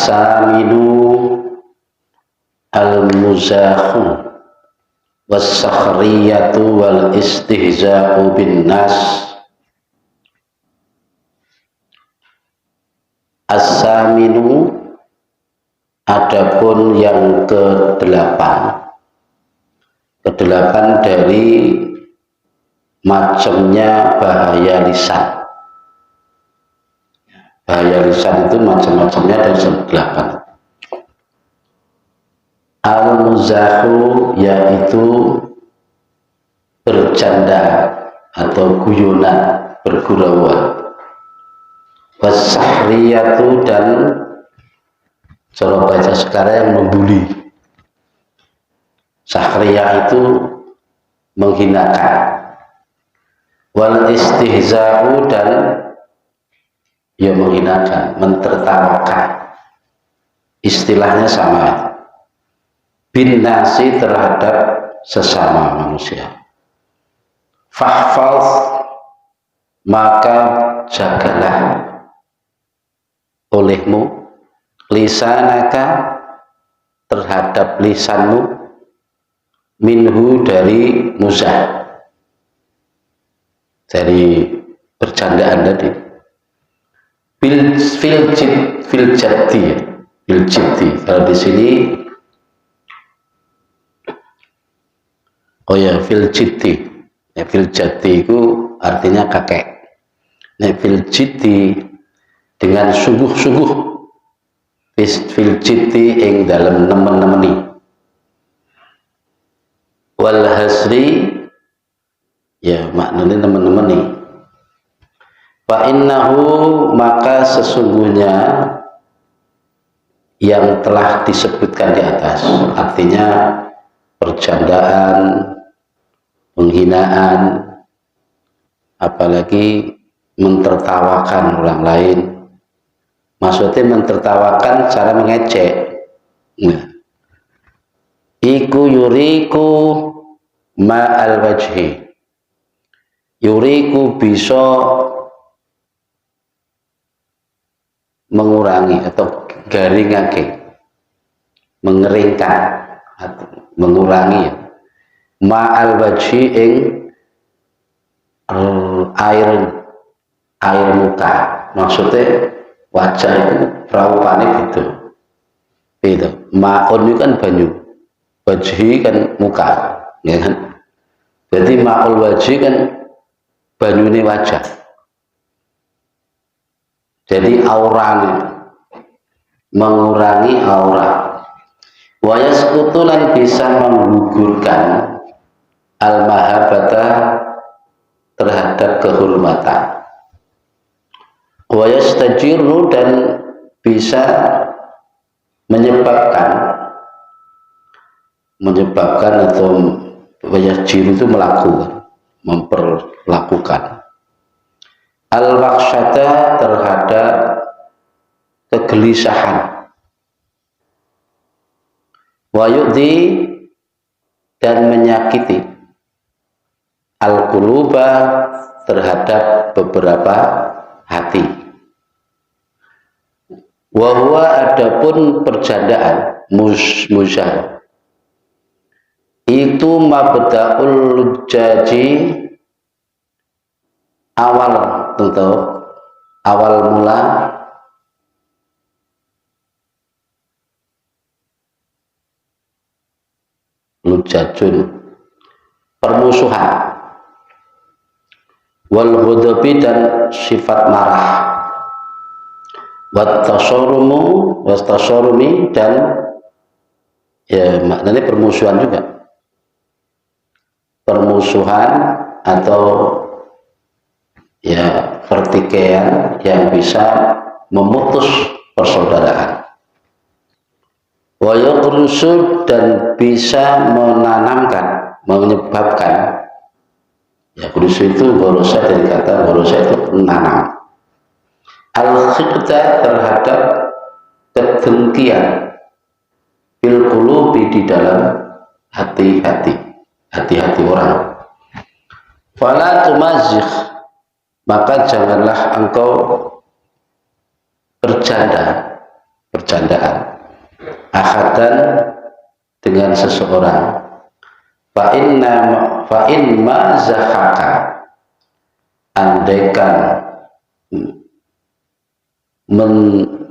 as-saminu al-muzakhu was-sakhriyatu wal istihza'u bin nas. As-saminu adapun yang kedelapan dari macamnya bahaya lisan. Bahaya lisan itu macam-macamnya ada 8. Al-muzahu yaitu bercanda atau guyonan, bergurauan. Was-sahriyatu dan cara baca sekarang yang membuli. Sahriyah itu menghinakan. Wal istihza'u dan ya menghinakan, mentertawakan. Istilahnya sama. Bin nasi terhadap sesama manusia. Fahfaz maka jagalah olehmu lisanaka terhadap lisanmu minhu dari muzah, dari bercandaan tadi. Fil jiddi kalau di sini fil jiddi ya, fil jiddi itu artinya kakek. Nah, fil jiddi dengan sungguh-sungguh, fil jiddi ing dalam nemen-nemeni. Wal hasri ya maknanya teman-teman nih. Fa innahu maka sesungguhnya yang telah disebutkan di atas, artinya percandaan, penghinaan, apalagi mentertawakan orang lain. Maksudnya mentertawakan cara mengecek. Nah, iku yuriku ma'al wajhi. Yuriku bisa mengurangi atau garingake, mengeringkan atau mengurangi ma'al wajhi ing air muka. Maksudnya wajah itu perawaannya gitu. Ma'un itu kan banyu, wajhi kan muka, ya kan? Jadi ma'ul wajhi kan banyu ini wajah. Jadi auranya mengurangi aura. Wa yasqutu lan bisa menggugurkan al-mahabbata terhadap kehormatan. Wa yastajiru dan bisa menyebabkan atau yajiru itu melakukan, memperlakukan al-waqsyata terhadap kegelisahan. Wa yu'dhi dan menyakiti al-quluba terhadap beberapa hati. Wa huwa adapun percandaan muzah itu mabda'ul lujaji, awal tentu awal mula lujajun permusuhan, wal ghadabi dan sifat marah, wat tasyarumi dan ya maknanya permusuhan juga, permusuhan atau ya pertikaian yang bisa memutus persaudaraan. Wa yughrisu dan bisa menanamkan, menyebabkan. Ya ghrisu itu ghorosa, dari kata ghorosa itu menanam. Al-khibta terhadap kedengkian bil qulubi di dalam hati-hati orang. Fala tumazikh maka janganlah engkau bercanda bercandaan, ahadan dengan seseorang, fa in ma zahaka, andaikan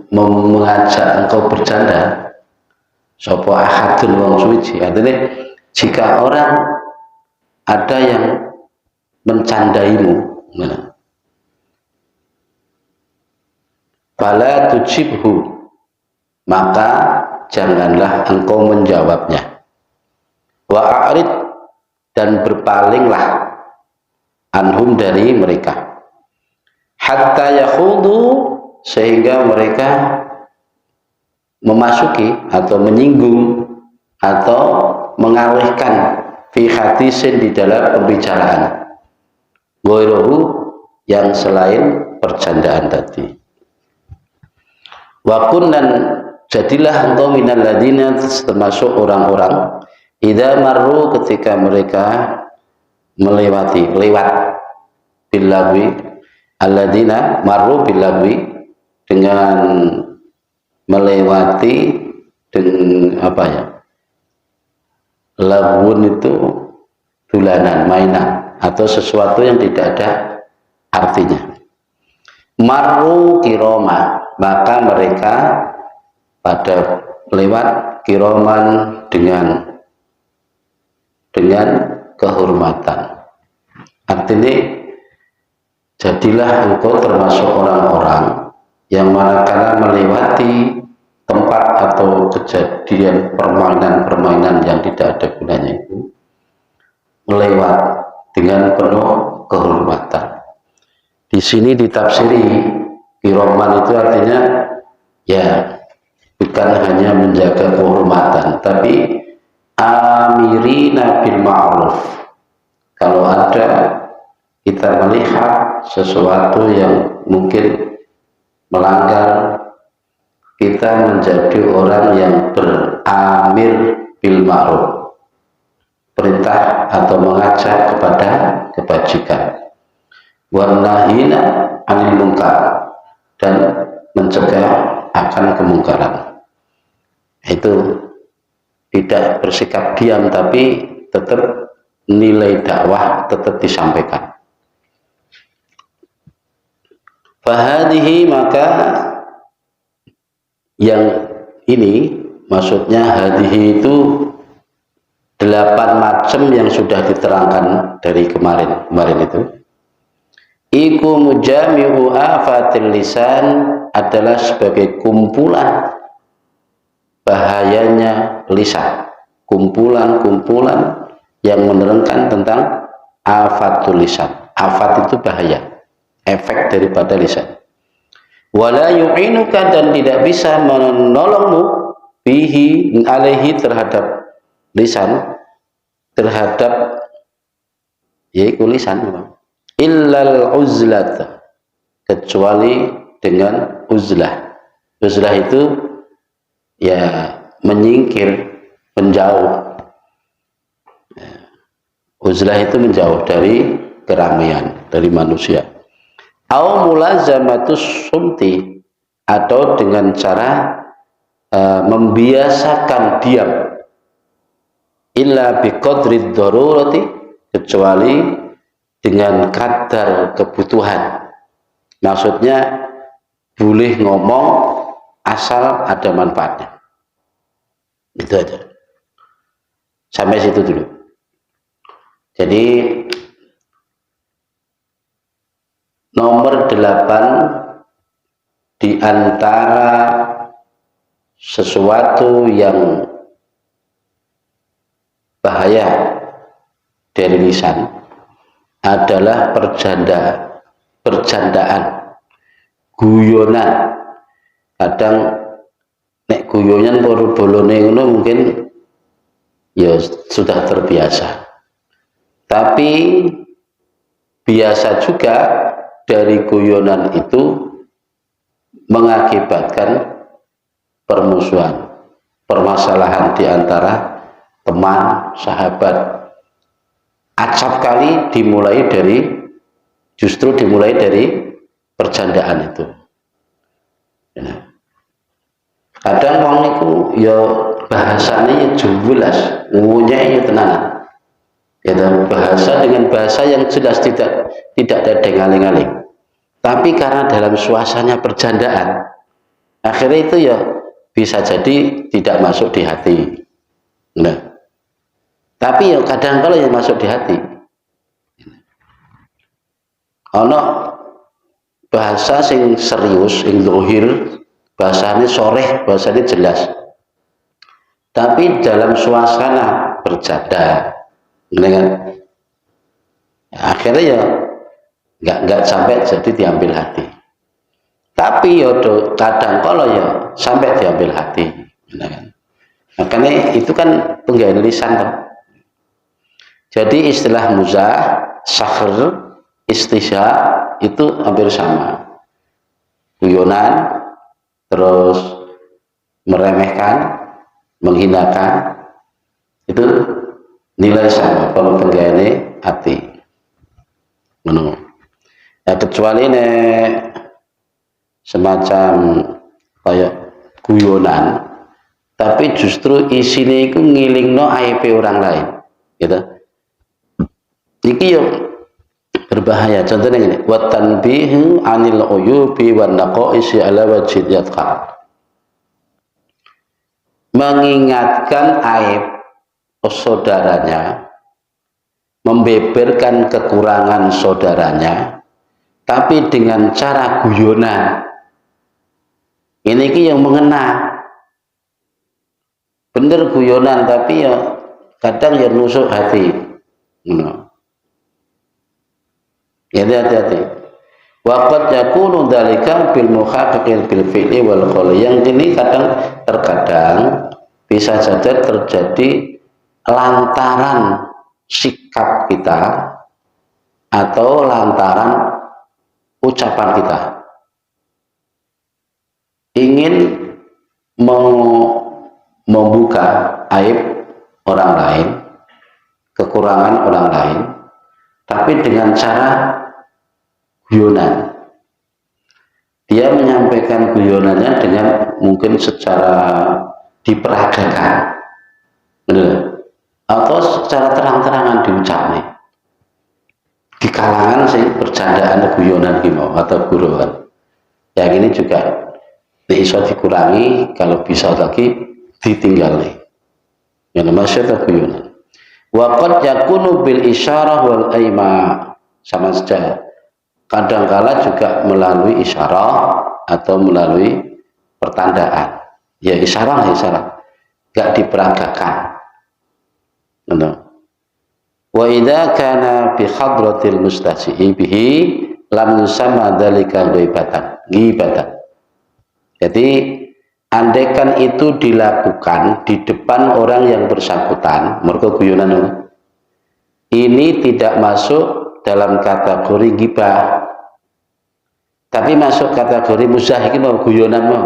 mengajak engkau bercanda, sapa ahadun wong suci, artinya jika orang ada yang mencandaimu, fala tujibhu, maka janganlah engkau menjawabnya, wa a'rid, dan berpalinglah, anhum, dari mereka, hatta yakhudu, sehingga mereka memasuki atau menyinggung atau mengalihkan fi hadisin, di dalam pembicaraan, ghairuhu, yang selain percandaan tadi. Wa kun, dan jadilah engkau minal ladina, termasuk orang-orang, idza marru, ketika mereka lewat bilagwi, alladzina marru bilagwi, dengan melewati dengan apa ya, lagwun itu dolanan, mainan, atau sesuatu yang tidak ada artinya. Marru kiroma, maka mereka pada lewat kiroman, dengan kehormatan. Artinya jadilah engkau termasuk orang-orang yang manakala melewati tempat atau kejadian permainan yang tidak ada gunanya itu, melewat dengan penuh kehormatan. Di sini ditafsiri kiroman itu artinya ya bukan hanya menjaga kehormatan, tapi amirina bil ma'ruf. Kalau ada kita melihat sesuatu yang mungkin melanggar, kita menjadi orang yang beramir bil ma'ruf, perintah atau mengajak kepada kebajikan, wa nahina 'anil munkar, dan mencegah akan kemungkaran. Itu tidak bersikap diam, tapi tetap nilai dakwah tetap disampaikan. Fahadihi, maka yang ini maksudnya hadihi itu 8 macam yang sudah diterangkan dari kemarin itu. Iku mujami'u afatil lisan, adalah sebagai kumpulan bahayanya lisan, kumpulan-kumpulan yang menerangkan tentang afatul lisan. Afat itu bahaya, efek daripada lisan. Wala yu'inuka, dan tidak bisa menolongmu bihi alaihi, terhadap lisan, terhadap yaitu lisan, illal uzlat, kecuali dengan uzlah. Uzlah itu ya menyingkir, menjauh. Uzlah itu menjauh dari keramaian, dari manusia. Au mulazamatus sumti, atau dengan cara membiasakan diam, illa biqadrid darurati, kecuali dengan kadar kebutuhan. Maksudnya boleh ngomong asal ada manfaatnya. Itu aja. Sampai situ dulu. Jadi nomor 8 di antara sesuatu yang bahaya dari lisan adalah percandaan, guyonan. Kadang nek guyonan bolone ngono mungkin ya sudah terbiasa. Tapi biasa juga dari guyonan itu mengakibatkan permusuhan, permasalahan di antara teman, sahabat. Acap kali justru dimulai dari percandaan itu. Kadang wong niku ya bahasane ya jelas, ngunyai ya tenanan. Ya bahasa dengan bahasa yang jelas tidak ada dengaling-aling. Tapi karena dalam suasana perjandaan, akhirnya itu ya bisa jadi tidak masuk di hati. Nah, tapi ya kadang kalau yang masuk di hati, ono bahasa sing serius, sing lohir, bahasanya soreh, bahasanya jelas. Tapi dalam suasana bercanda, dengan akhirnya ya nggak sampai jadi diambil hati. Tapi ya kadang kalau ya sampai diambil hati, makanya itu kan penggawean lisan kan. Jadi istilah muzah, sakhr, istihza itu hampir sama. Guyonan, terus meremehkan, menghinakan, itu nilai sama kalau penggaweane hati. Menurut. Ya kecuali semacam kayak guyonan, tapi justru isinya itu ngilingno aib orang lain, gitu. Iki yo berbahaya. Contohnya ini, wa tanbihu 'anil uyubi wan naqaisi ala wajhil yadqa. Mengingatkan aib saudaranya, membeberkan kekurangan saudaranya, tapi dengan cara guyonan. Ini yang mengena. Bener guyonan, tapi ya kadang ya nusuk hati. Ya hati-hati. Waqad yakunu dzalika bil muhaqqiqil bil fi'li wal qawli. Yang ini terkadang bisa saja terjadi lantaran sikap kita atau lantaran ucapan kita. Ingin membuka aib orang lain, kekurangan orang lain, tapi dengan cara guyonan. Dia menyampaikan guyonannya dengan mungkin secara diperagakan, benar? Atau secara terang-terangan diucapkan di kalangan sing bercandaan guyonan gimau atau guruan. Yang ini juga bisa dikurangi, kalau bisa lagi ditinggali. Yang maksudnya guyonan. Waqad yakunu bil isyarah wal aima, sama saja. Kadangkala juga melalui isyarah atau melalui pertandaan. Ya isyarah, enggak diperagakan. Wa idza kana bi hadratil mustasi'i bihi lam yusamma dzalika ghibatan. Jadi andaikan itu dilakukan di depan orang yang bersangkutan, mergo guyonan ini tidak masuk dalam kategori ghibah, tapi masuk kategori muzah. Iki mau guyonan mau,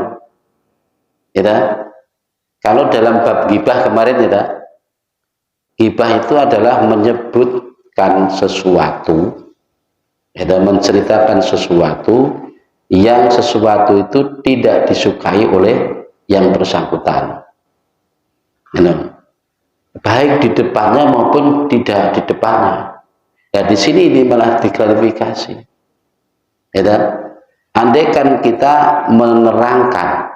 ya. Kalau dalam bab ghibah kemarin, ya, ghibah itu adalah menyebutkan sesuatu, ya, menceritakan sesuatu yang sesuatu itu tidak disukai oleh yang bersangkutan, baik di depannya maupun tidak di depannya. Ya di sini ini malah diklarifikasi. Ya, andaikan kita menerangkan,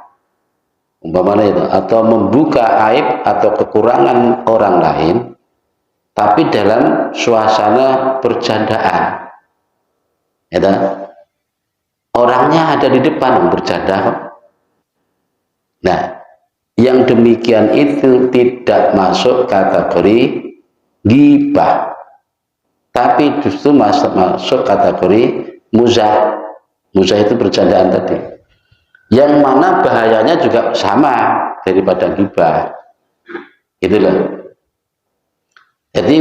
umpamanya itu, atau membuka aib atau kekurangan orang lain, tapi dalam suasana bercandaan, ya, orangnya ada di depan bercanda. Nah, yang demikian itu tidak masuk kategori ghibah, tapi justru masuk kategori muzah. Muzah itu bercandaan tadi, yang mana bahayanya juga sama daripada ghibah, itulah. Jadi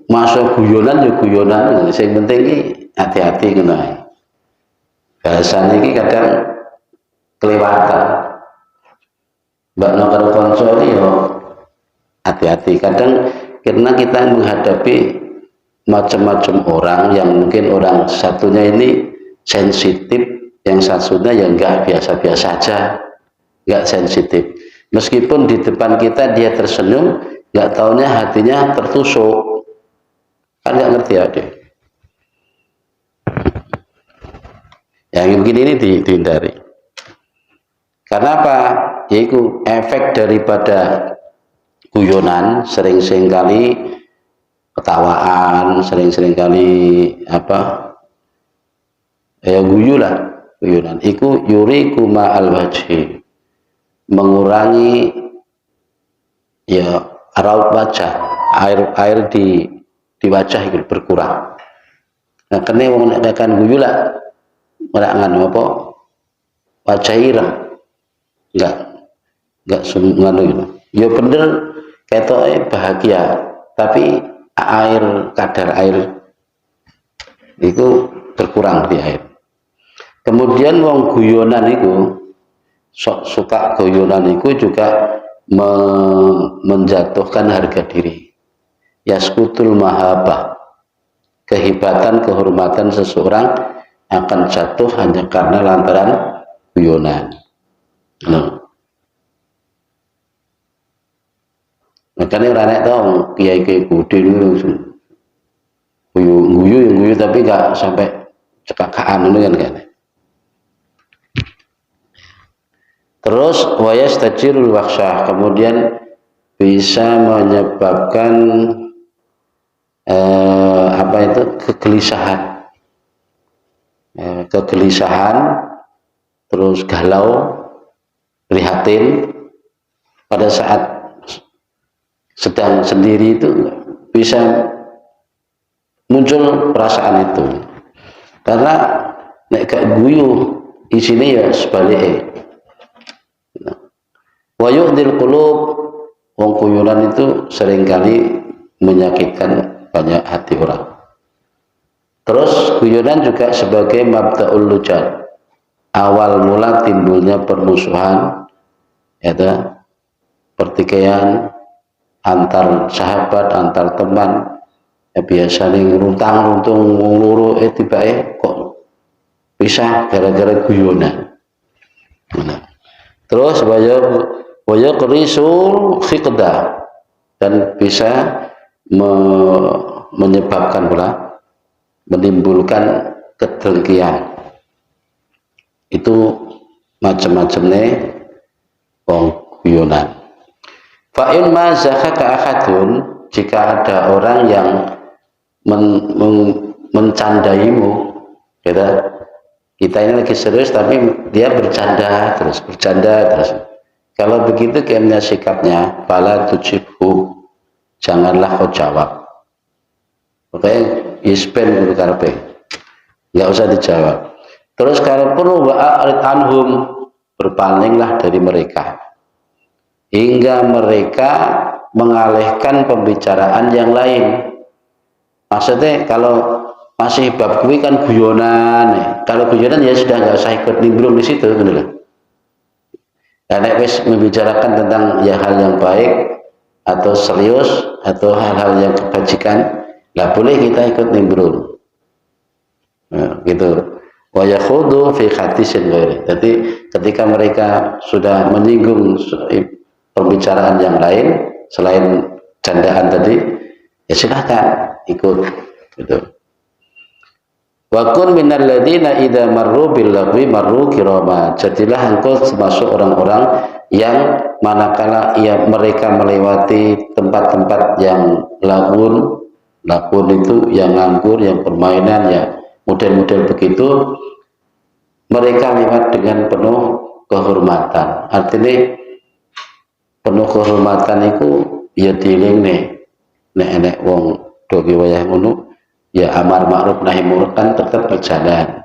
masuk guyonan ya guyonan, yang penting ini hati-hati kenai. Bahasa ini kadang kelewatan. Mbak Nokar Konso ini ya hati-hati. Kadang karena kita menghadapi macam-macam orang, yang mungkin orang satunya ini sensitif, yang satunya yang enggak biasa-biasa aja. nggak sensitif. Meskipun di depan kita dia tersenyum, nggak taunya hatinya tertusuk, kan nggak ngerti ya dia. Yang begini ini dihindari. Karena apa? Yaitu efek daripada guyonan, sering-sering kali ketawaan, sering-sering kali apa? Ya guyu lah, guyonan. Iku yuriku ma'al wajhi, mengurangi ya raut wajah, air di wajah itu berkurang. Nah, kene wong nek akan guyu lah, ora nganu apa? Wajah ireng. Enggak nganu itu. Ya bener ketoke bahagia, tapi kadar air itu berkurang di air. Kemudian wong guyonan itu suka guyonan itu juga menjatuhkan harga diri. Yaskutul mahabbah, kehebatan kehormatan seseorang akan jatuh hanya karena lantaran guyonan. Makanya orang tahu kiai gede dulu guyu tapi nggak sampai cekakaan itu kan. Terus wayastajirul wakhsyah, kemudian bisa menyebabkan kegelisahan, terus galau, prihatin pada saat sedang sendiri itu bisa muncul perasaan itu. Karena nek gak guyu isinya ya sebaliknya. Wa yu'dil qulub, wong guyonan itu seringkali menyakitkan banyak hati orang. Terus guyonan juga sebagai mabda'ul lujan, awal mula timbulnya permusuhan, yaitu pertikaian antar sahabat, antar teman. Ya biasanya runtang-runtung wong loro tibake kok pisah gara-gara guyonan. Terus waya kerisul fiqdah, dan bisa menyebabkan pula menimbulkan kedengkian. Itu macam-macamnya wong guyonan. Fa'in ma zakaka ahadun, jika ada orang yang mencandaimu, kita ini lagi serius tapi dia bercanda terus. Kalau begitu kayaknya sikapnya, fala tujibhu, janganlah kau jawab. Oke, ispen dulu karpe, nggak usah dijawab. Terus kalau perlu wa'arid anhum, berpalinglah dari mereka hingga mereka mengalihkan pembicaraan yang lain. Maksudnya kalau masih bab kuwi kan guyonan, kalau guyonan ya sudah nggak usah ikut nimbrung di situ, gitu loh. Karena wis membicarakan tentang ya hal yang baik atau serius atau hal-hal yang kebajikan, nggak boleh kita ikut nimbrung. Nah, gitu. Wa yakhudu fi hadisin ghairi. Jadi ketika mereka sudah menyinggung pembicaraan yang lain selain candaan tadi, ya silakan ikut, gitu. Wa kun minal ladzina idza marru bil lagwi marru kirama. Jadilah engkau termasuk orang-orang yang manakala mereka melewati tempat-tempat yang lagun itu yang nganggur, yang permainan, ya model-model begitu, mereka lewat dengan penuh kehormatan. Artinya penuh kehormatan itu ya dilingne nek wong do wayah ngono ya amar ma'ruf nahi munkar kan tetap berjalan.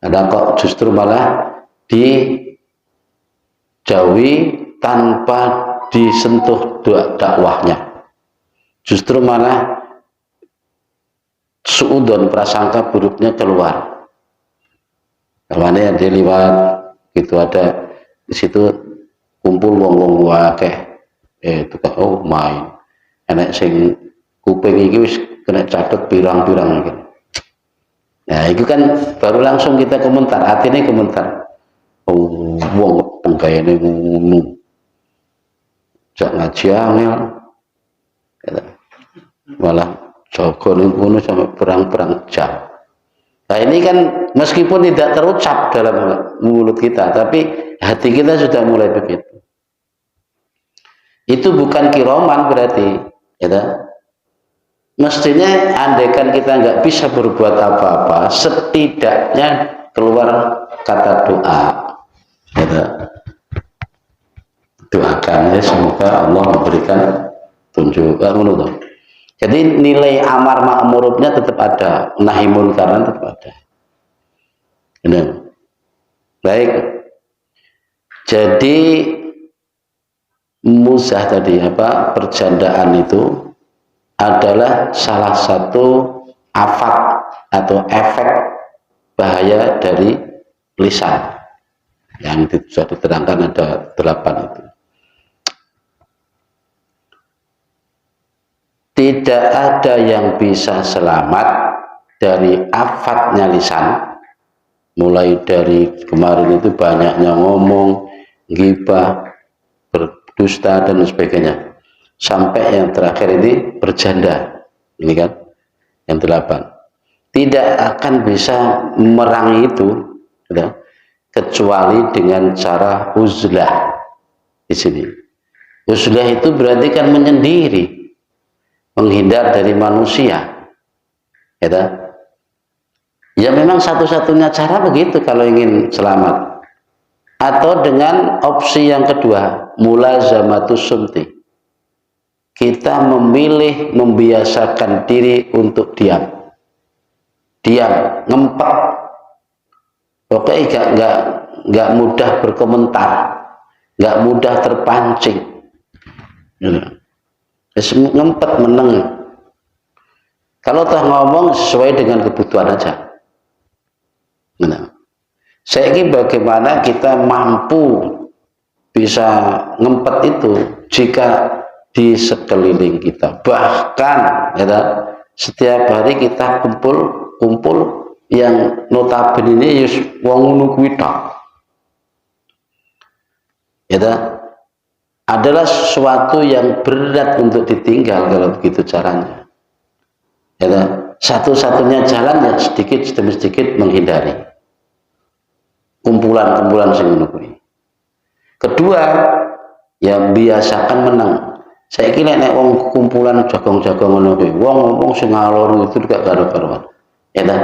Ada kok justru malah dijauhi tanpa disentuh dakwahnya. Justru malah suudon, prasangka buruknya keluar. Karena yang dia lewat gitu, ada di situ kumpul wong-wong akeh, tukang main, enek sing kuping iki wis kena catet pirang-pirang gitu. Nah itu kan baru langsung kita komentar, artinya komentar, wong penggayane ngono. Jak ngaji angel. Malah jaga ning kono sampai perang-perang jam. Nah ini kan meskipun tidak terucap dalam mulut kita, tapi hati kita sudah mulai begitu. Itu bukan kiroman berarti, ya. Mestinya andaikan kita nggak bisa berbuat apa-apa, setidaknya keluar kata doa, ya. Doakan ya, semoga Allah memberikan tunjuk. Jadi nilai amar ma'murnya tetap ada, nahi munkarnya tetap ada. Benar. Baik. Jadi musah tadi perjandaan itu adalah salah satu afat atau efek bahaya dari lisan. Yang sudah diterangkan ada 8 itu. Tidak ada yang bisa selamat dari afatnya lisan. Mulai dari kemarin itu banyaknya ngomong, ghibah, berdusta dan sebagainya. Sampai yang terakhir ini berjanda. Ini kan yang 8. Tidak akan bisa memerangi itu, ya, kecuali dengan cara uzlah. Di sini uzlah itu berarti kan menyendiri, menghindar dari manusia, ya memang satu-satunya cara begitu kalau ingin selamat. Atau dengan opsi yang kedua, mulazamatus sumti, kita memilih membiasakan diri untuk diam, ngempet, oke, nggak mudah berkomentar, nggak mudah terpancing, ngempet meneng. Kalau telah ngomong sesuai dengan kebutuhan aja. Saya ingin bagaimana kita mampu bisa ngempet itu jika di sekeliling kita, bahkan ya, setiap hari kita kumpul yang notabene ini yus wong ngono kuwi tok. Ya, adalah sesuatu yang berat untuk ditinggal kalau begitu caranya. Ya, satu-satunya jalan ya sedikit demi sedikit menghindari kumpulan-kumpulan sing ngono kuwi. Kedua, yang biasakan menang. Saya kira nek wong kumpulan jagong-jagong ngono kuwi, wong ngomong sing ngalor itu gak karo-karuan. Ya ta?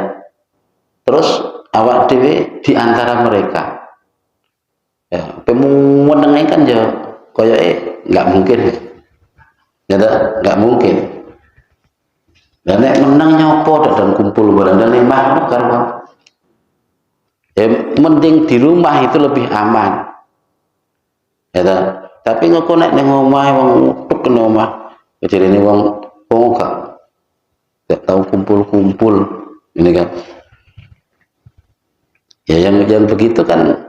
Terus awak dhewe di antara mereka. Ya, pemenenge kan ya koyoke enggak mungkin. Ya ta? Enggak mungkin. Dan nek menang nyopo dalam kumpul barang dan makhluk karuan. Ya, mending di rumah itu lebih aman. Ya ta? Tapi ngoko nek ning omah wong tuk nang omah, jarene wong gak tahu kumpul-kumpul ini kan. Ya yang begitu kan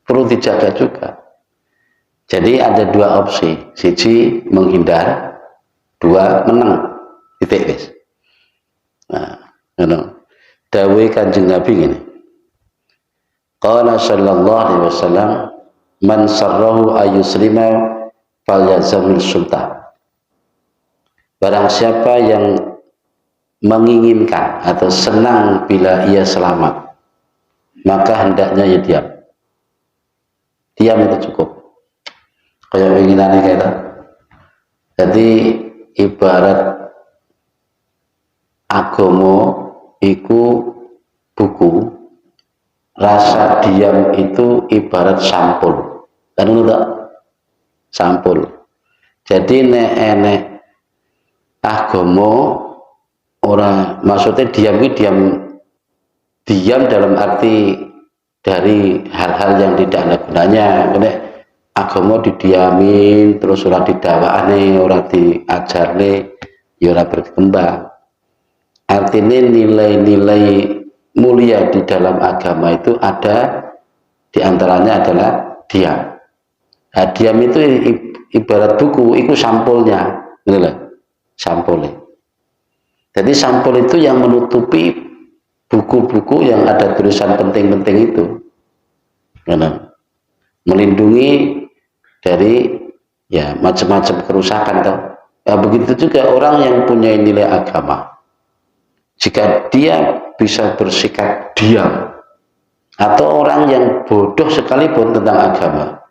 perlu dijaga juga. Jadi ada 2 opsi, siji menghindar, 2 menang. Titik wis. Nah, dawuh Kanjeng Nabi ngene. Qala sallallahu alaihi wasallam, man sarrahu ayuslima falyazamil sultan. Barang siapa yang menginginkan atau senang bila ia selamat, maka hendaknya ya diam. Diam itu cukup. Kayak inginannya kayak. Jadi ibarat agama iku buku, rasa diam itu ibarat sampul. Kan ngono tak? Sampul. Jadi nek agama ora, maksudnya diam itu diam dalam arti dari hal-hal yang tidak ada gunanya. Nek agama didiamin terus ora didawakane, ora diajarne, ya ora berkembang. Artinya nilai-nilai mulia di dalam agama itu ada, diantaranya adalah diam. Nah, diam itu ibarat buku, itu sampulnya, sampulnya. Jadi sampul itu yang menutupi buku-buku yang ada tulisan penting-penting itu. melindungi dari ya macam-macam kerusakan toh. Ya, begitu juga orang yang punya nilai agama, jika dia bisa bersikap diam, atau orang yang bodoh sekalipun tentang agama,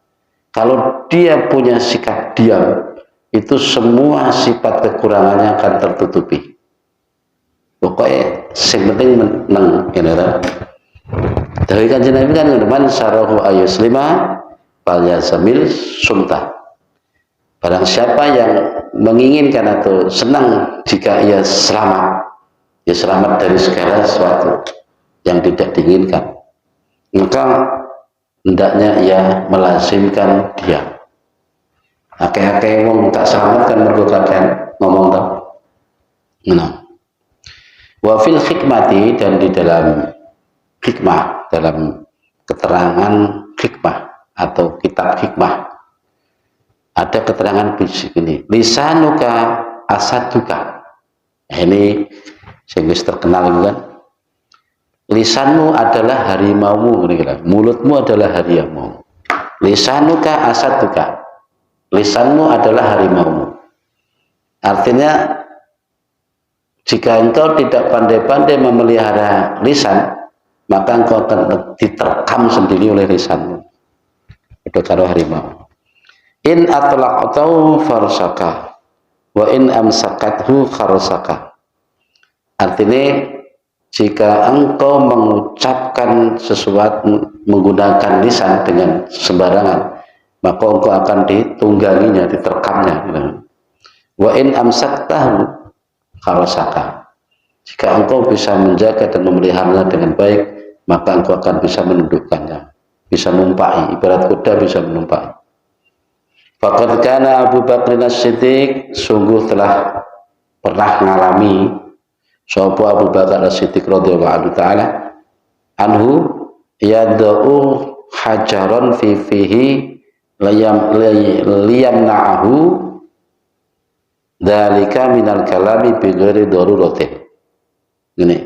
kalau dia punya sikap diam, itu semua sifat kekurangannya akan tertutupi. Pokoknya yang penting menang, ya. Dari kanjeng Nabi kan man syarahu ayuslima fal yasamil sumtah. Barang siapa yang menginginkan atau senang jika ia selamat, ya selamat dari segala sesuatu yang tidak diinginkan, maka hendaknya ia melazimkan diam. Akeh-akeh wong tak selamat kan mergo kakean ngomong tau. Nah, wa fil hikmati, dan di dalam hikmah, dalam keterangan hikmah atau kitab hikmah, ada keterangan begini, lisanuka asaduka. Ini sehingga terkenal kan, lisanmu adalah harimaumu, mulutmu adalah harimau. Lisanuka asaduka, lisanmu adalah harimaumu. Artinya jika engkau tidak pandai-pandai memelihara lisan, maka engkau akan diterkam sendiri oleh lisanmu. Itu karo harimau. In atlaqtahu farsaka wa in amsakathu kharsaka. Artinya jika engkau mengucapkan sesuatu menggunakan lisan dengan sembarangan, maka engkau akan ditungganginya, diterkamnya. Wa in amsaktahu kharsaka. Jika engkau bisa menjaga dan memeliharanya dengan baik, maka engkau akan bisa menundukkannya, bisa menumpai, ibarat kuda bisa menumpai. Faqad kana Abu Bakr As-Siddiq, sungguh telah pernah mengalami sapa Abu Bakar As-Siddiq radhiyallahu taala anhu yad'u hajaran fi fihi liyamna'ahu dzalika minal kalami bi ghairi daruratin. Ini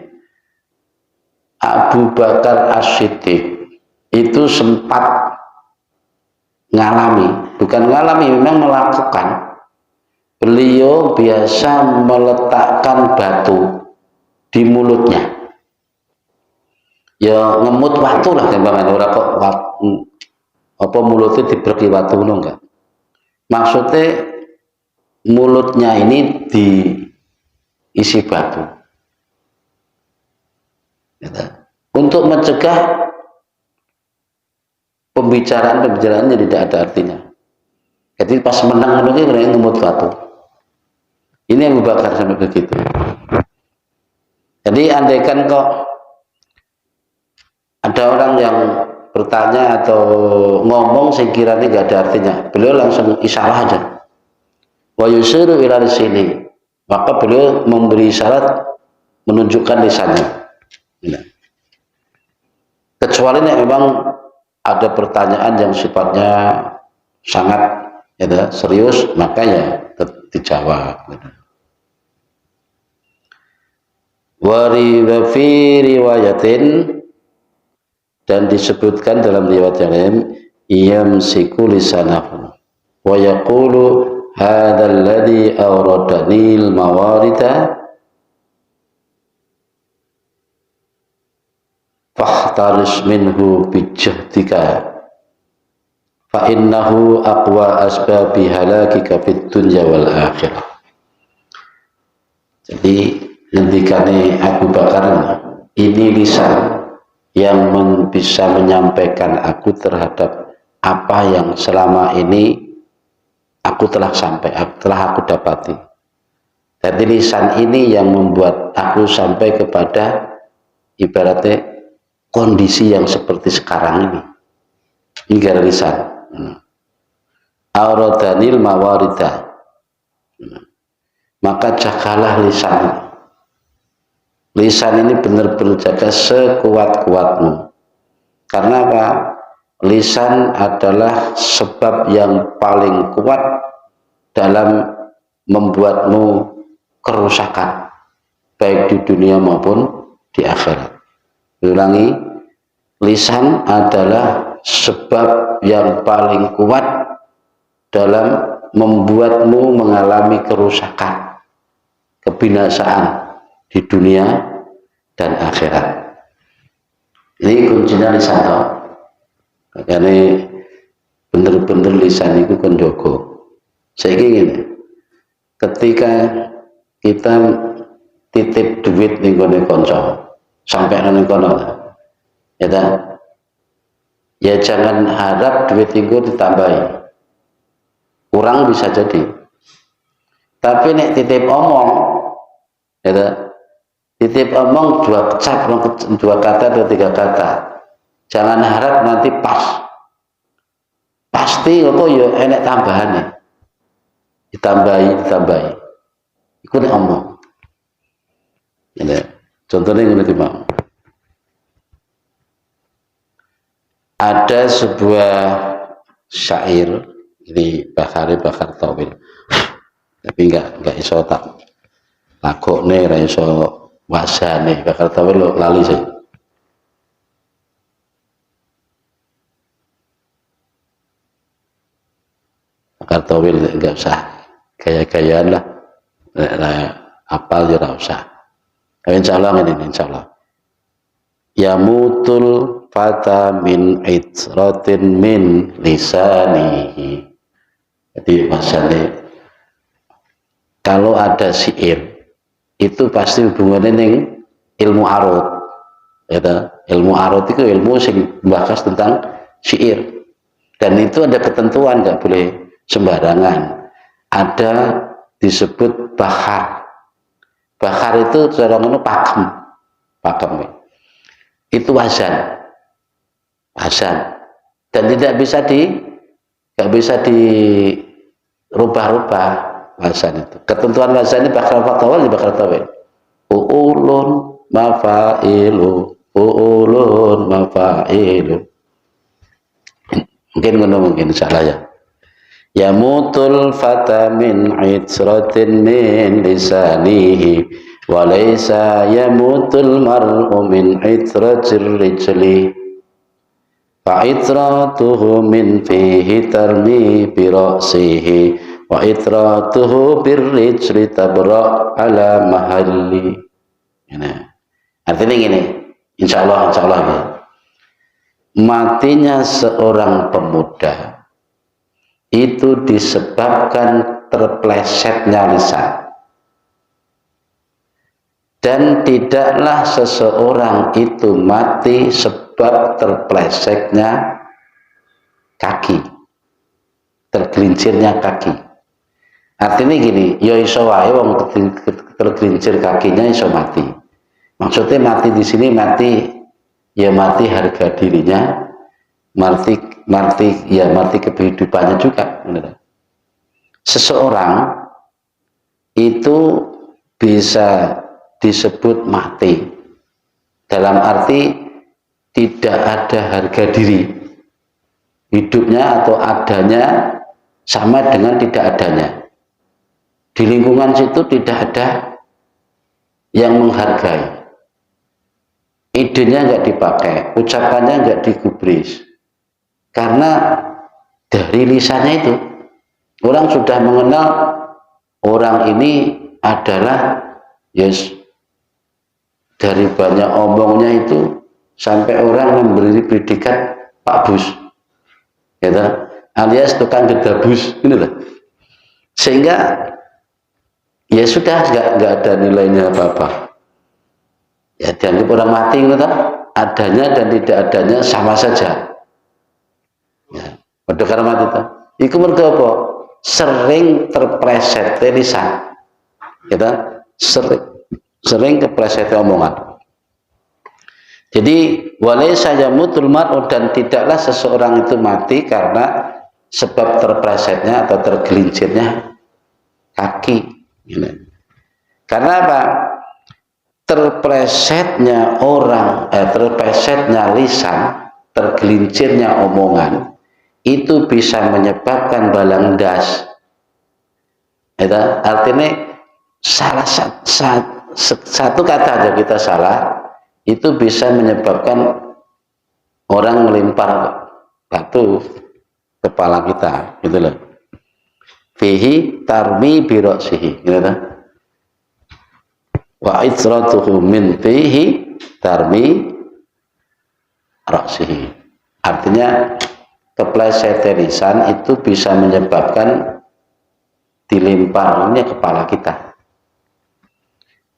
Abu Bakar As-Siddiq itu sempat ngalami, bukan ngalami, memang melakukan. Beliau biasa meletakkan batu di mulutnya, ya ngemut watu lah tembangan, ora kok apa mulutnya diberi watu, enggak. Maksudnya mulutnya ini diisi batu, untuk mencegah pembicaraan jadi tidak ada artinya. Jadi pas menang lagi kena ngemut batu. Ini Abu Bakar sampai begitu. Jadi andaikan kok ada orang yang bertanya atau ngomong sekiranya nggak ada artinya, beliau langsung isyarat aja. Wa yusiru ila sini, maka beliau memberi isyarat menunjukkan lisannya. Kecuali memang ada pertanyaan yang sifatnya sangat ya, serius, maka ya dijawab. Fi riwayatin, dan disebutkan dalam riwayat yang lain, yamsiku lisanahu wa yaqulu hadzal ladzi awradanil mawarida fahtaris minhu bijahdika fa innahu aqwa asbabi halakika fid dunya wal akhirah. Jadi ngendikane Abu Bakar, ini lisan yang bisa menyampaikan aku terhadap apa yang selama ini aku telah aku dapati. Jadi lisan ini yang membuat aku sampai kepada ibaratnya kondisi yang seperti sekarang ini. Ini gara lisan. Auradanil mawarida. Maka jagalah lisan. Lisan ini benar-benar jaga sekuat-kuatmu. Karena apa? Lisan adalah sebab yang paling kuat dalam membuatmu kerusakan, baik di dunia maupun di akhirat. Ulangi, lisan adalah sebab yang paling kuat dalam membuatmu mengalami kerusakan, kebinasaan di dunia dan akhirat. Ini kuncinya lisan toh. Makanya bener-bener lisan itu kon jogo. Saya ingin ketika kita titip duit ning gone kanca sampai nang kono ya ta, ya jangan harap duit itu ditambahi, kurang bisa jadi. Tapi nek titip omong ya ta, titip omong dua kata atau tiga kata, jangan harap nanti pas, pasti apa ya enek tambahannya, ditambahi itu nek omong ya. Contohnya ini mau ada sebuah syair ini Bakar Tawil, tapi enggak iso tak lakone ra iso wasane. Bakar Tawil lali sih. Bakar Tawil enggak usah gaya-gayaan lah, apal ya ora usah. Insyaallah ini insyaallah. Yamutul fata min itratin min lisanihi. Jadi maksudnya kalau ada syair itu pasti hubungannya dengan ilmu arut. Ya, ilmu arut itu ilmu yang membahas tentang syair, dan itu ada ketentuan, nggak boleh sembarangan. Ada disebut bahar. Bahar itu cara ngono pakem itu wazan, dan tidak bisa dirubah-rubah wazan itu. Ketentuan wazan ini bakal fatwa di bakal tawil. Uulun mafailu, mungkin salah ya. Yamutul fata min itratin min lisanihi walaysa yamutul mar'u min itratir rijli fa itratuhu min fihi tarmi bi ra'sihi wa itratuhu bir rijli tabra ala mahalli. Ini artinya gini, insyaallah ya. Matinya seorang pemuda itu disebabkan terplesetnya lisan, dan tidaklah seseorang itu mati sebab terplesetnya kaki, tergelincirnya kaki. Artinya gini, ya iso wae wong tergelincir kakinya iso mati. Maksudnya mati di sini mati harga dirinya, mati kehidupannya juga. Seseorang itu bisa disebut mati dalam arti tidak ada harga diri, hidupnya atau adanya sama dengan tidak adanya. Di lingkungan situ tidak ada yang menghargai, idenya nggak dipakai, ucapannya nggak digubris. Karena dari lisannya itu orang sudah mengenal orang ini adalah dari banyak omongnya itu sampai orang memberi predikat Pak Bus, gitu, alias tukang gedabus, ini lah. Sehingga ya sudah nggak ada nilainya apa-apa. Ya dianggap orang mati, gitu, adanya dan tidak adanya sama saja. Ya, pada karena mati itu, iku mergo apa? Sering terpreset lisan, kita sering kepleset omongan. Jadi walaysa yamutul mar'u, dan tidaklah seseorang itu mati karena sebab terplesetnya atau tergelincirnya kaki. Karena apa? Terplesetnya lisan, tergelincirnya omongan itu bisa menyebabkan balang das. Itu artinya satu kata aja kita salah itu bisa menyebabkan orang melimpar batu kepala kita, gitu loh. Fihi tarmi biroksihi, gitu loh. Wa itratuhu min fihi tarmi roksihi. Artinya keplesetan lisan itu bisa menyebabkan dilemparnya kepala kita.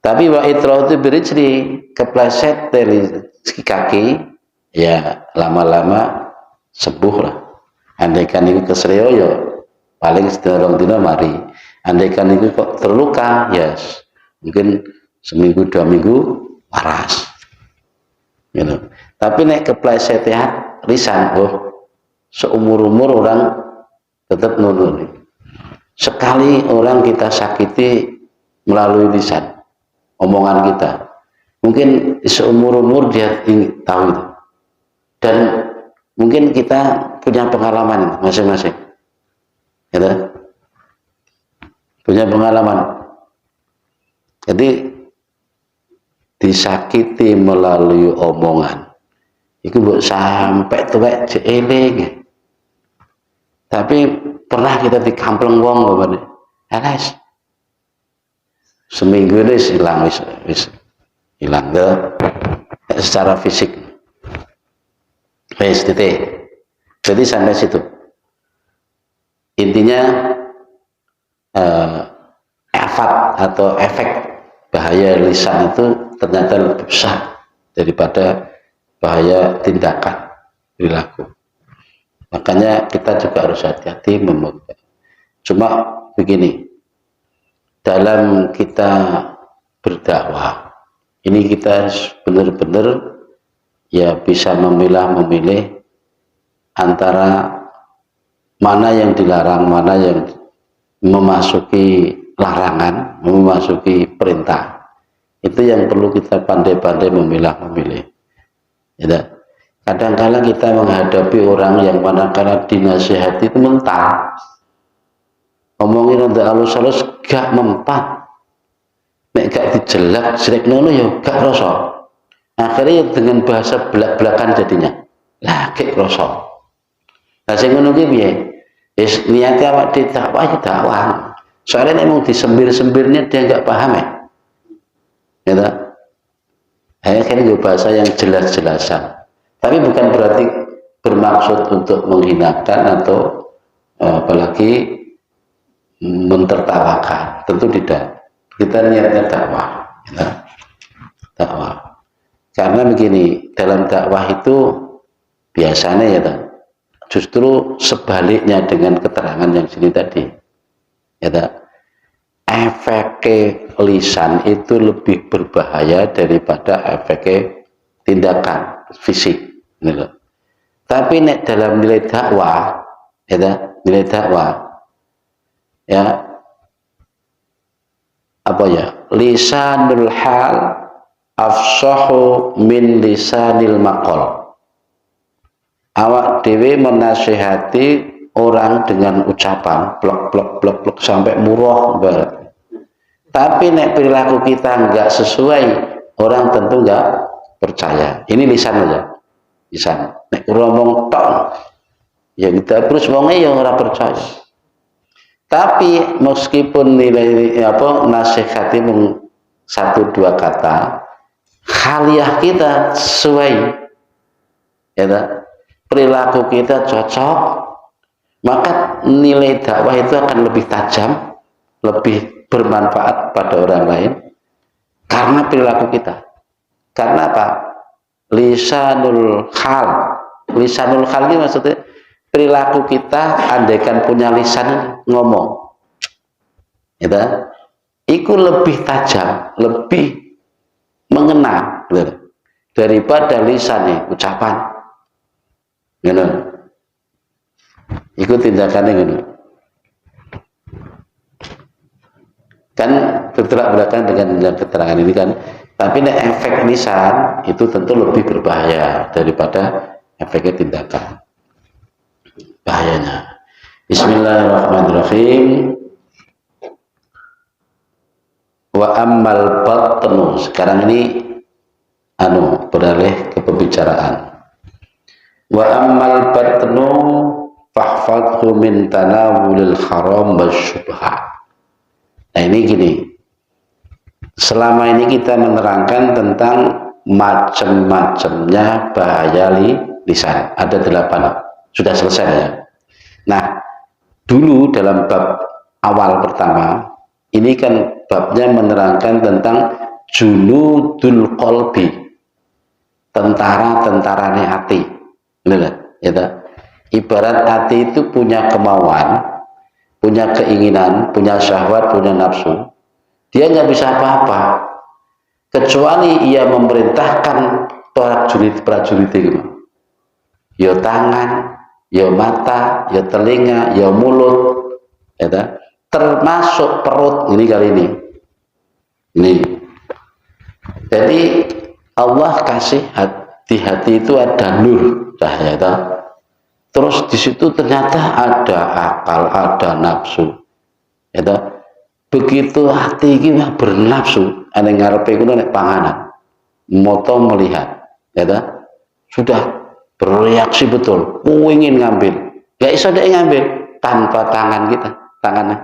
Tapi wa itratuhu birijli, kepleset dari kaki, ya lama-lama sembuh lah. Andaikan itu kesreo ya paling setengah dina mari. Andaikan itu kok terluka ya mungkin seminggu 2 minggu waras. Gitu. Tapi nek kepleset lisan, seumur-umur orang tetap nurun. Sekali orang kita sakiti melalui lisan, omongan kita, mungkin seumur-umur dia tahu itu. Dan mungkin kita punya pengalaman masing-masing, gitu? Punya pengalaman. Jadi disakiti melalui omongan, itu buat sampai tuwek jeeling. Tapi pernah kita dikampleng wong bapak, alas seminggu ini hilang, hilang secara fisik. Wes titik. Jadi sampai situ. Intinya efek bahaya lisan itu ternyata lebih besar daripada bahaya tindakan perilaku. Makanya kita juga harus hati-hati memegang. Cuma begini, dalam kita berdakwah ini kita benar-benar ya bisa memilih antara mana yang dilarang, mana yang memasuki larangan, memasuki perintah. Itu yang perlu kita pandai-pandai memilah-memilih. Ya, kadang-kala kita menghadapi orang yang manakala dinasihati itu mental, ngomongin untuk halus-halus gak mempan, nek gak dijelak jelek nono ya gak rasa. Akhirnya dengan bahasa belak-belakan jadinya lagi rasa. Nah sing ngono ki piye? Wis niate awak didakwah ya dakwah. Soalnya emang disembir-sembirnya dia nggak paham ya. Gitu. Akhirnya gue bahasa yang jelas-jelasan. Tapi bukan berarti bermaksud untuk menghinakan atau apalagi mentertawakan. Tentu tidak. Kita niatnya dakwah. Gitu. Dakwah. Karena begini, dalam dakwah itu biasanya ya, justru sebaliknya dengan keterangan yang sini tadi. Ya, efek lisan itu lebih berbahaya daripada efek tindakan fisik. Gitu. Tapi nek dalam nilai dakwah, ya, nilai dakwah, ya apa ya? Lisanul hal afsahu min lisanil maqal. Awak dewe menasihati orang dengan ucapan blok blok blok blok sampai murah banget. Tapi nek perilaku kita nggak sesuai, orang tentu nggak percaya. Ini lisan aja, lisan. Nek ngomong tok, ya kita terus wongnya yang orang percaya. Tapi meskipun nilai nasihati 1-2 kata, haliah kita sesuai, ya, perilaku kita cocok, maka nilai dakwah itu akan lebih tajam, lebih bermanfaat pada orang lain karena perilaku kita. Karena apa? Lisanul hal ini maksudnya perilaku kita, andaikan punya lisan ngomong, ya, itu lebih tajam, lebih mengena daripada lisan ucapan. Gitu. Ikut tindakannya gitu. Kan bertolak belakang dengan keterangan ini kan. Tapi efek lisan itu tentu lebih berbahaya daripada efek tindakan. Bahayanya. Bismillahirrahmanirrahim. Wa ammal batnu. Sekarang ini beralih ke pembicaraan. Wa ammal batnu fahfadhu min tanawulil haram wasyubhat. Nah ini gini, selama ini kita menerangkan tentang macam-macamnya bahaya lisan. Ada 8, sudah selesai ya. Nah, dulu dalam bab awal pertama, ini kan babnya menerangkan tentang junudul qalbi, tentara-tentarane hati. Ya, ibarat hati itu punya kemauan, punya keinginan, punya syahwat, punya nafsu. Dia nggak bisa apa-apa kecuali ia memerintahkan prajurit itu, ya tangan, ya mata, ya telinga, ya mulut, ya, termasuk perut ini kali ini. Jadi Allah kasih hati itu ada nur cahaya, terus di situ ternyata ada akal, ada nafsu, ya. Begitu hati ini bernafsu, ane ngarepe iku nek panganan, moto melihat, ya, sudah bereaksi betul, ingin ngambil, gak bisa dia ngambil tanpa tangan kita, tangannya,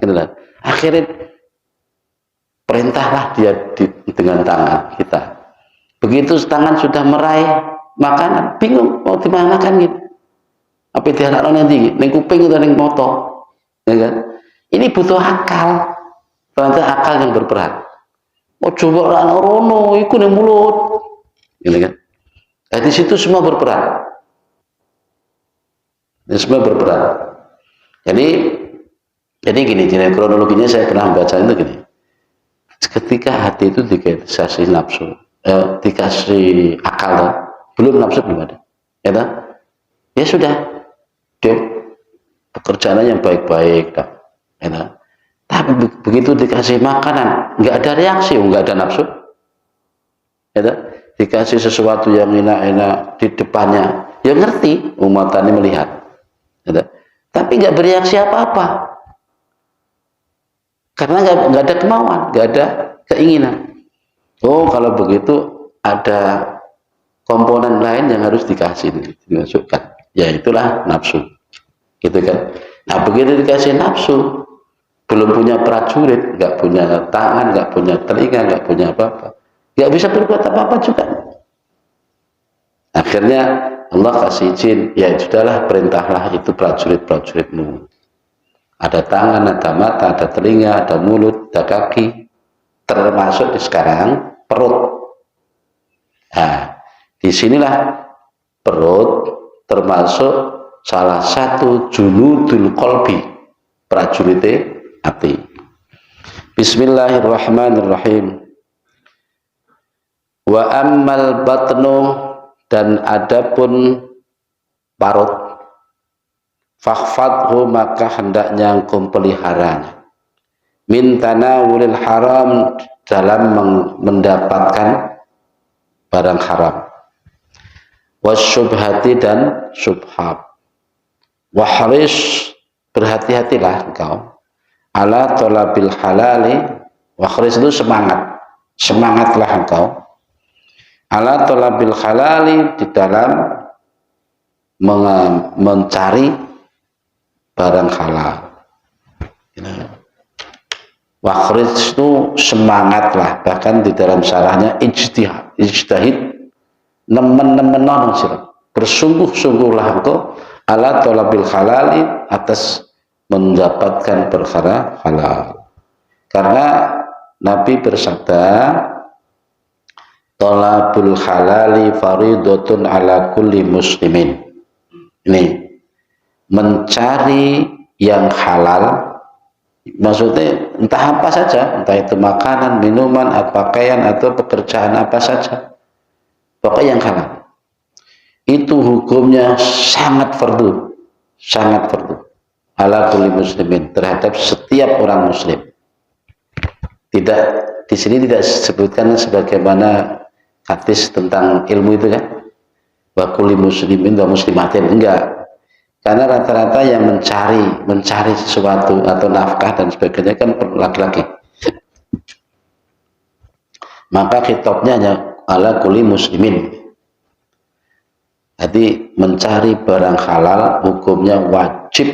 gitu lah. Akhirnya perintahlah dia dengan tangan kita. Begitu tangan sudah meraih makanan, bingung mau dimanakan gitu. Apa dia anak nanti, neng kuping atau neng moto, ya kan? Ini butuh akal, ternyata akal yang berperan. Oh coba anak rono, ikut neng mulut, gitu kan? Nah, di situ semua berperan. Ini semua berperan. Jadi gini, kronologinya saya pernah membaca itu gini. Ketika hati itu dikasih nafsu, dikasih akal, belum nafsu belum ada, ya sudah, dia pekerjaannya yang baik-baik, ya. Tapi begitu dikasih makanan, nggak ada reaksi, nggak ada nafsu, ya. Dikasih sesuatu yang enak-enak di depannya, ya ngerti, umatannya melihat, ya. Tapi nggak bereaksi apa-apa. Karena nggak ada kemauan, nggak ada keinginan. Oh, kalau begitu ada komponen lain yang harus dimasukkan. Ya itulah nafsu, gitu kan. Nah begitu dikasih nafsu, belum punya prajurit, nggak punya tangan, nggak punya telinga, nggak punya apa-apa, nggak bisa berbuat apa-apa juga. Akhirnya Allah kasih izin, ya sudahlah, perintahlah itu prajurit-prajuritmu. Ada tangan, ada mata, ada telinga, ada mulut, ada kaki, termasuk di sekarang perut. Nah, disinilah perut termasuk salah satu junudul qalbi, prajurit hati. Bismillahirrahmanirrahim. Wa ammal batnu, dan adapun parut, fakhfadhu, maka hendaknya engkau peliharanya, min tanawulil haram, dalam mendapatkan barang haram, wasyubhati, dan syubhat, wahris, berhati-hatilah engkau, ala tolabil halali, wahris itu semangatlah engkau, ala tolabil halali, di dalam mencari barang halal. Wakhrij itu semangatlah, bahkan di dalam syarahnya ijtihad, nemen-nemenon sira, bersungguh-sungguhlah engkau ala tolabil halali, atas mendapatkan perkara halal. Karena Nabi bersabda, tolabul halali faridatun ala kulli muslimin. Ini mencari yang halal, maksudnya entah apa saja, entah itu makanan, minuman, pakaian, atau pekerjaan apa saja, pokoknya yang halal, itu hukumnya sangat fardu ala kulli muslimin, terhadap setiap orang muslim. Tidak, di sini tidak disebutkan sebagaimana hadis tentang ilmu itu kan, wa kulli muslimin wa muslimatin, enggak. Karena rata-rata yang mencari sesuatu atau nafkah dan sebagainya kan laki-laki. Maka khitabnya hanya ala kulli muslimin. Jadi mencari barang halal hukumnya wajib,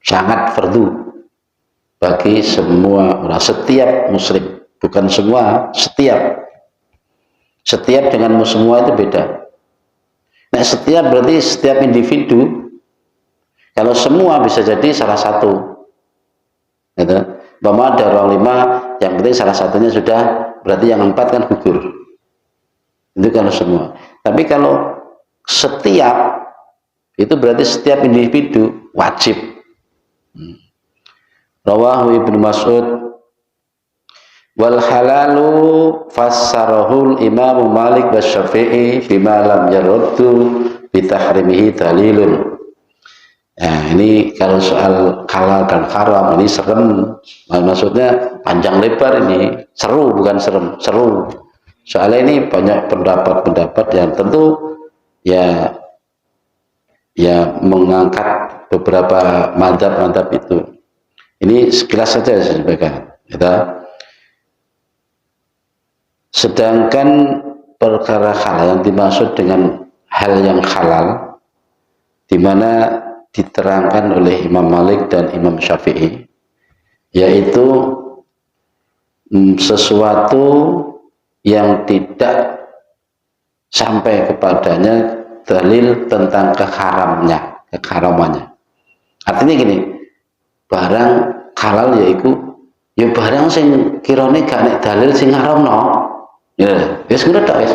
sangat fardu bagi semua orang, setiap muslim, bukan semua, setiap dengan semua itu beda. Nah, setiap berarti setiap individu. Kalau semua bisa jadi salah satu, gitu. Bahwa ada orang 5, yang penting salah satunya sudah, berarti yang 4 kan gugur. Itu kalau semua. Tapi kalau setiap, itu berarti setiap individu wajib. Rawahu Ibnu Mas'ud. Wal halalu fassarahul Imam Malik wa Syafi'i bima lam yaruddu bitahrimihi dalilun. Nah, ini kalau soal halal dan haram ini serem. Maksudnya panjang lebar ini, seru bukan serem, seru. Soalnya ini banyak pendapat-pendapat yang tentu ya mengangkat beberapa madzhab itu. Ini sekilas saja saya sampaikan. Sedangkan perkara halal yang dimaksud dengan hal yang halal, di mana diterangkan oleh Imam Malik dan Imam Syafi'i, yaitu sesuatu yang tidak sampai kepadanya dalil tentang keharamannya. Artinya gini, barang halal yaitu ya barang sing kirane gak nek dalil sing haramno. Ya, wis ngono tok wis.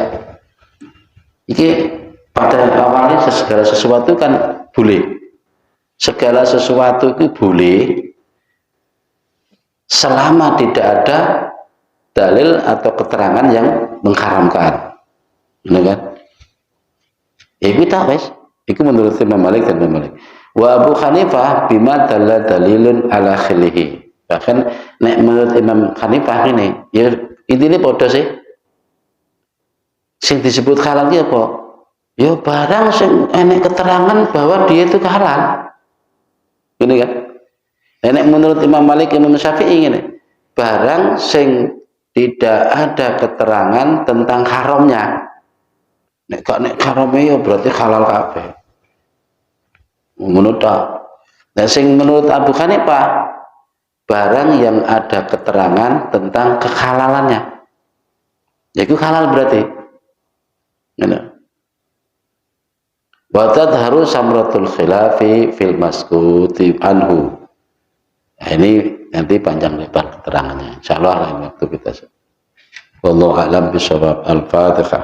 Iki pada awalnya segala sesuatu kan boleh. Segala sesuatu itu boleh selama tidak ada dalil atau keterangan yang mengharamkan. Benar kan? Iku tak wis. Iku menurut Imam Malik dan Imam Malik. Wa Abu Hanifah bima dalla dalilun ala khilihi. Bahkan nek menurut Imam Hanifah ini, ya intine padha sih. Sing disebut halal ki apa? Ya barang sing enek keterangan bahwa dia itu halal. Ini kan? Nek menurut Imam Malik, Imam Syafi'i ini, barang sing tidak ada keterangan tentang haramnya. Nek haramnya ya berarti halal kabeh. Menurut nah, sing menurut Abu Hanifah, barang yang ada keterangan tentang kehalalannya, yaitu halal berarti. Wa tadharu samratul khilafi fil maskuti anhu. Nah, ini nanti panjang lebar keterangannya. Insyaallah lain waktu kita. Wallahu a'lam bishawab. Al-Fatihah.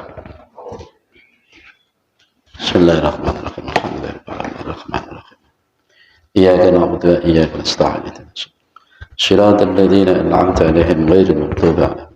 Bismillahirrahmanirrahim. Alhamdulillahirrahmanirrahim. Iyyaka na'budu wa iyyaka nasta'in. Shiratal ladzina an'amta 'alaihim ghairil maghdubi 'alaihim